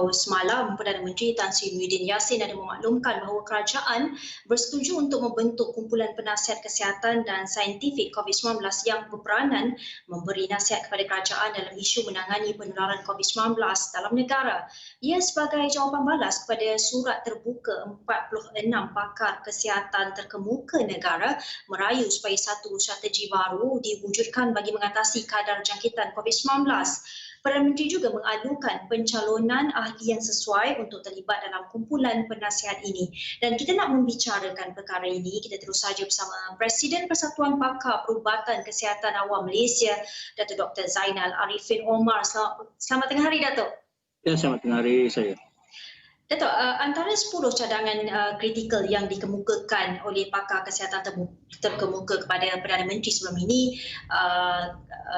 Bahawa semalam Perdana Menteri Tan Sri Muhyiddin Yassin ada memaklumkan bahawa kerajaan bersetuju untuk membentuk kumpulan penasihat kesihatan dan saintifik COVID-19 yang berperanan memberi nasihat kepada kerajaan dalam isu menangani penularan COVID-19 dalam negara. Ia sebagai jawapan balas kepada surat terbuka 46 pakar kesihatan terkemuka negara merayu supaya satu strategi baru diwujudkan bagi mengatasi kadar jangkitan COVID-19. Perdana Menteri juga mengalukan pencalonan ahli yang sesuai untuk terlibat dalam kumpulan penasihat ini. Dan kita nak membicarakan perkara ini, kita terus saja bersama Presiden Persatuan Pakar Perubatan Kesihatan Awam Malaysia, Datuk Dr. Zainal Arifin Omar. Selamat tengah hari, Datuk. Ya, selamat tengah hari saya. Datuk, antara 10 cadangan kritikal yang dikemukakan oleh pakar kesihatan terkemuka kepada Perdana Menteri sebelum ini,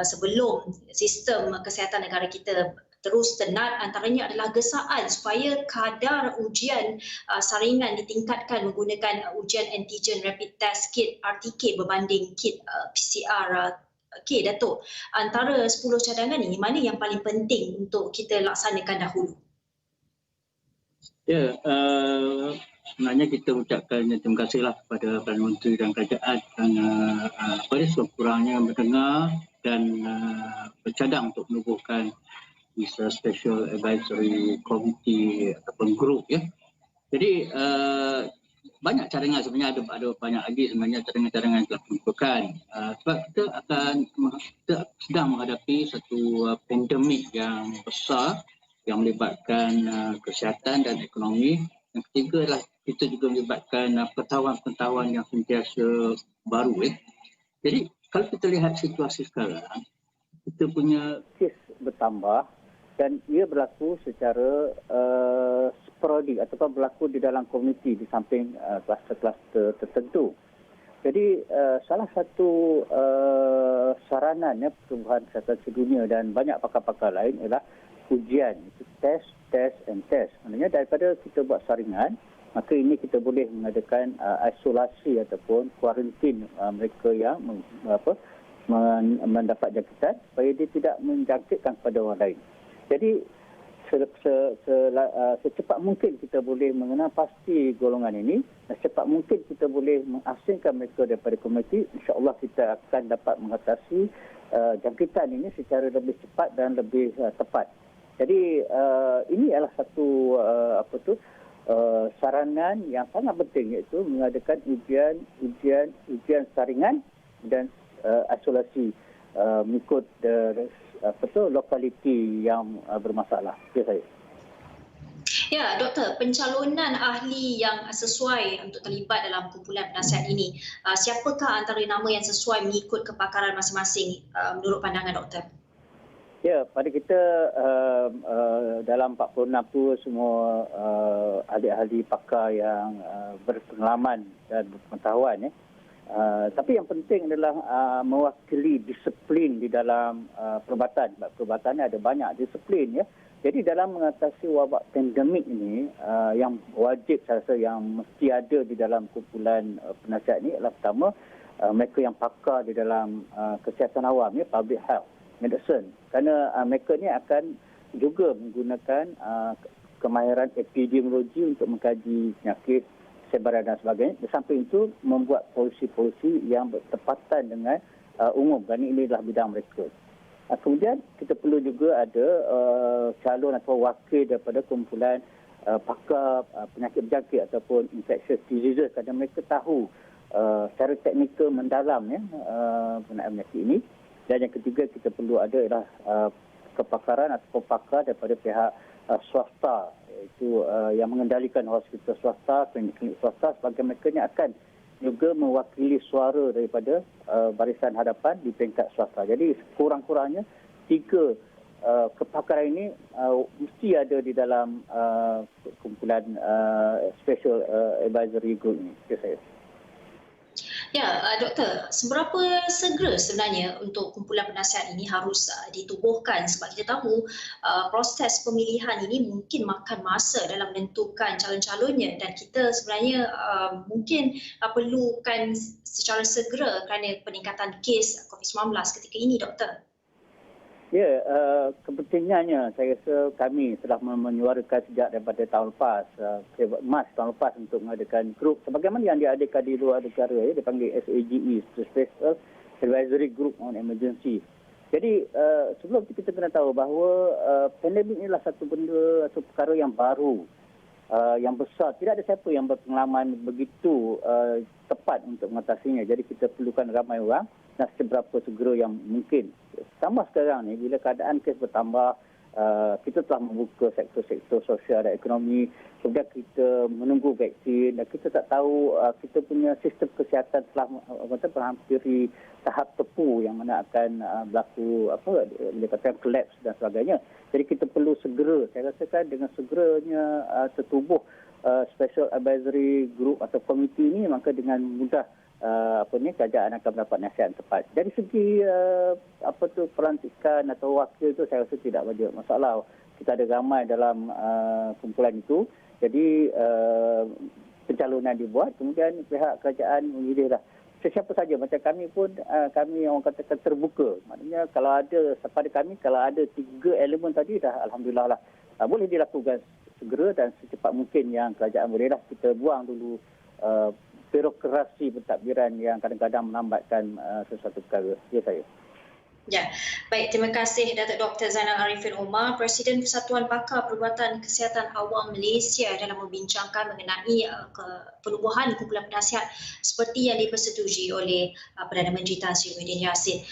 sebelum sistem kesihatan negara kita terus tenat, antaranya adalah gesaan supaya kadar ujian saringan ditingkatkan menggunakan ujian antigen rapid test kit RTK berbanding kit PCR. Okey, Datuk, antara 10 cadangan ini, mana yang paling penting untuk kita laksanakan dahulu? Ya, sebenarnya kita ucapkan terima kasihlah kepada Perdana Menteri dan kerajaan kerana pada sekurang-kurangnya mendengar dan bercadang untuk menubuhkan Special Advisory Committee ataupun grup, ya. Jadi banyak cadangan sebenarnya, ada banyak lagi sebenarnya cadangan-cadangan yang telah dikemukakan. Sebab kita sedang menghadapi satu pandemik yang besar yang melibatkan kesihatan dan ekonomi. Yang ketiga adalah kita juga melibatkan pengetahuan-pengetahuan yang sentiasa baru. Jadi kalau kita lihat situasi sekarang, kita punya kes bertambah dan ia berlaku secara sporadik ataupun berlaku di dalam komuniti di samping kluster-kluster tertentu. Jadi salah satu saranan Pertubuhan Kesihatan Sedunia dan banyak pakar-pakar lain ialah ujian, itu test. Maksudnya daripada kita buat saringan, maka ini kita boleh mengadakan isolasi ataupun kuarantin mereka yang mendapat jangkitan supaya dia tidak menjangkitkan kepada orang lain. Jadi secepat mungkin kita boleh mengenal pasti golongan ini dan secepat mungkin kita boleh mengasingkan mereka daripada komuniti, insya-Allah kita akan dapat mengatasi jangkitan ini secara lebih cepat dan lebih tepat. Jadi ini adalah satu saranan yang sangat penting, iaitu mengadakan ujian saringan dan isolasi mengikut lokaliti yang bermasalah. Ya, saya. Ya, Doktor, pencalonan ahli yang sesuai untuk terlibat dalam kumpulan penasihat ini, siapakah antara nama yang sesuai mengikut kepakaran masing-masing menurut pandangan Doktor? Ya, pada kita dalam 46 tu semua ahli-ahli pakar yang berpengalaman dan berpengetahuan. Tapi yang penting adalah mewakili disiplin di dalam perubatan. Perubatan ada banyak disiplin, ya. Jadi dalam mengatasi wabak pandemik ini, yang wajib saya rasa yang mesti ada di dalam kumpulan penasihat ini adalah pertama, mereka yang pakar di dalam kesihatan awam, ya, public health, medicine. Kerana mereka ni akan juga menggunakan kemahiran epidemiologi untuk mengkaji penyakit, sebaran dan sebagainya. Di samping itu membuat polisi-polisi yang bertepatan dengan umum, kerana ini adalah bidang mereka. Kemudian kita perlu juga ada calon atau wakil daripada kumpulan pakar penyakit berjangkit ataupun infectious diseases, kerana mereka tahu secara teknikal mendalam, ya, berkenaan penyakit ini. Dan yang ketiga kita perlu ada ialah kepakaran atau pakar daripada pihak swasta, iaitu yang mengendalikan hospital swasta, klinik-klinik swasta, sebagai mereka yang akan juga mewakili suara daripada barisan hadapan di peringkat swasta. Jadi kurang-kurangnya 3 kepakaran ini mesti ada di dalam kumpulan Special Advisory Group ini. Saya. Ya, Doktor, seberapa segera sebenarnya untuk kumpulan penasihat ini harus ditubuhkan? Sebab kita tahu proses pemilihan ini mungkin makan masa dalam menentukan calon-calonnya dan kita sebenarnya mungkin perlukan secara segera kerana peningkatan kes COVID-19 ketika ini, Doktor. Ya, kepentingannya saya rasa kami telah menyuarakan sejak daripada tahun lepas, Mac tahun lepas untuk mengadakan grup sebagaimana yang diadakan di luar negara, ya, dipanggil SAGE, Special Advisory Group on Emergency. Jadi sebelum itu kita kena tahu bahawa pandemik inilah satu benda, satu perkara yang baru, yang besar. Tidak ada siapa yang berpengalaman begitu tepat untuk mengatasinya. Jadi kita perlukan ramai orang dan seberapa segera yang mungkin. Tambah sekarang ni, bila keadaan kes bertambah, kita telah membuka sektor-sektor sosial dan ekonomi, kemudian kita menunggu vaksin dan kita tak tahu kita punya sistem kesihatan telah menghampiri tahap tepu yang mana akan berlaku bila kata collapse dan sebagainya. Jadi kita perlu segera, saya rasakan dengan segeranya tertubuh Special Advisory Group atau komiti ini, maka dengan mudah kerajaan akan mendapat nasihat yang tepat. Dari segi pelantikan atau wakil itu saya rasa tidak ada masalah. Kita ada ramai dalam kumpulan itu. Jadi pencalonan dibuat, kemudian pihak kerajaan memilihlah sesiapa saja. Macam kami pun kami orang katakan terbuka. Maknanya kalau ada pada kami kalau ada 3 elemen tadi dah alhamdulillah lah. Boleh dilakukan segera dan secepat mungkin yang kerajaan bolehlah kita buang dulu birokrasi pentadbiran yang kadang-kadang melambatkan sesuatu perkara. Ya, saya. Ya, baik. Terima kasih Datuk Dr. Zainal Arifin Umar, Presiden Persatuan Pakar Perubatan Kesihatan Awam Malaysia dalam membincangkan mengenai penubuhan kumpulan penasihat seperti yang dipersetujui oleh Perdana Menteri Tan Sri Muhyiddin Yassin.